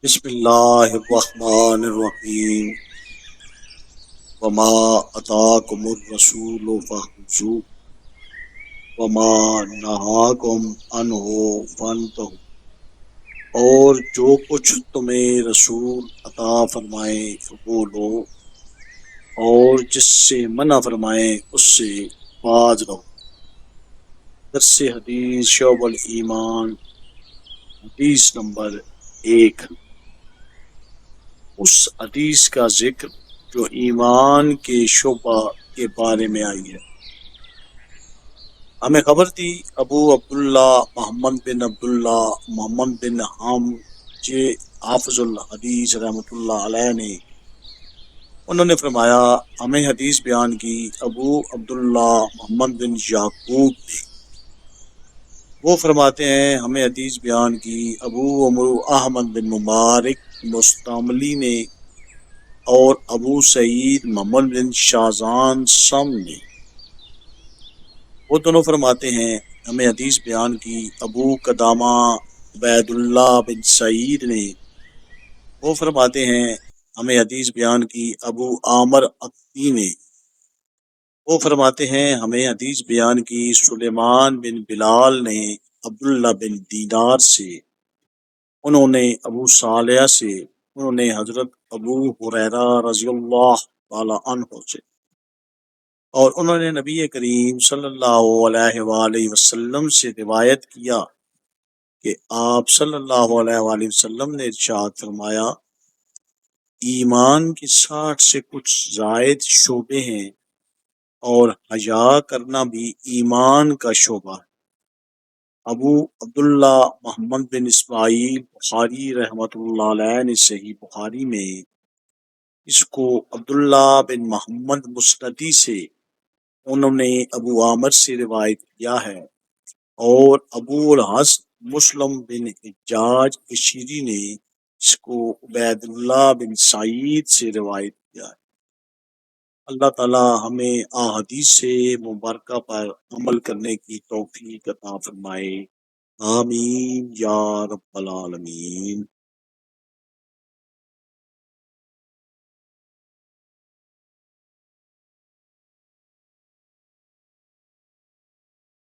بسم اللہ الرحمن الرحیم وما اتاکم الرسول فخذوه وما نہاکم عنہ فانتہوا، اور جو کچھ تمہیں رسول عطا فرمائے وہ لو، اور جس سے منع فرمائے اس سے باز رہو۔ درس حدیث شعب الایمان، حدیث نمبر 1۔ اس حدیث کا ذکر جو ایمان کے شعبہ کے بارے میں آئی ہے۔ ہمیں خبر تھی ابو عبداللہ محمد بن عبداللہ محمد بن حم جے حافظ الحدیث رحمۃ اللہ علیہ نے، انہوں نے فرمایا ہمیں حدیث بیان کی ابو عبداللہ محمد بن یعقوب نے۔ وہ فرماتے ہیں ہمیں حدیث بیان کی ابو عمرو احمد بن مبارک مستعملی نے، اور ابو سعید محمد بن شازان سم نے۔ وہ دونوں فرماتے ہیں ہمیں حدیث بیان کی ابو قدامہ عبید اللہ بن سعید نے۔ وہ فرماتے ہیں ہمیں حدیث بیان کی ابو عامر اقدی نے۔ وہ فرماتے ہیں ہمیں حدیث بیان کی سلیمان بن بلال نے عبداللہ بن دینار سے، انہوں نے ابو صالح سے، انہوں نے حضرت ابو ہریرہ رضی اللہ تعالی عنہ سے، اور انہوں نے نبی کریم صلی اللہ علیہ وآلہ وسلم سے روایت کیا کہ آپ صلی اللہ علیہ وآلہ وسلم نے ارشاد فرمایا، ایمان کی 60 سے کچھ زائد شعبے ہیں، اور حیا کرنا بھی ایمان کا شعبہ ہے۔ ابو عبداللہ محمد بن اسماعیل بخاری رحمۃ اللہ علیہ نے صحیح بخاری میں اس کو عبداللہ بن محمد مسندی سے، انہوں نے ابو عامر سے روایت کیا ہے، اور ابو الحسن مسلم بن حجاج اشیری نے اس کو عبید اللہ بن سعید سے روایت کیا ہے۔ اللہ تعالی ہمیں احادیث سے مبارکہ پر عمل کرنے کی توفیق عطا فرمائے، آمین یا رب العالمین۔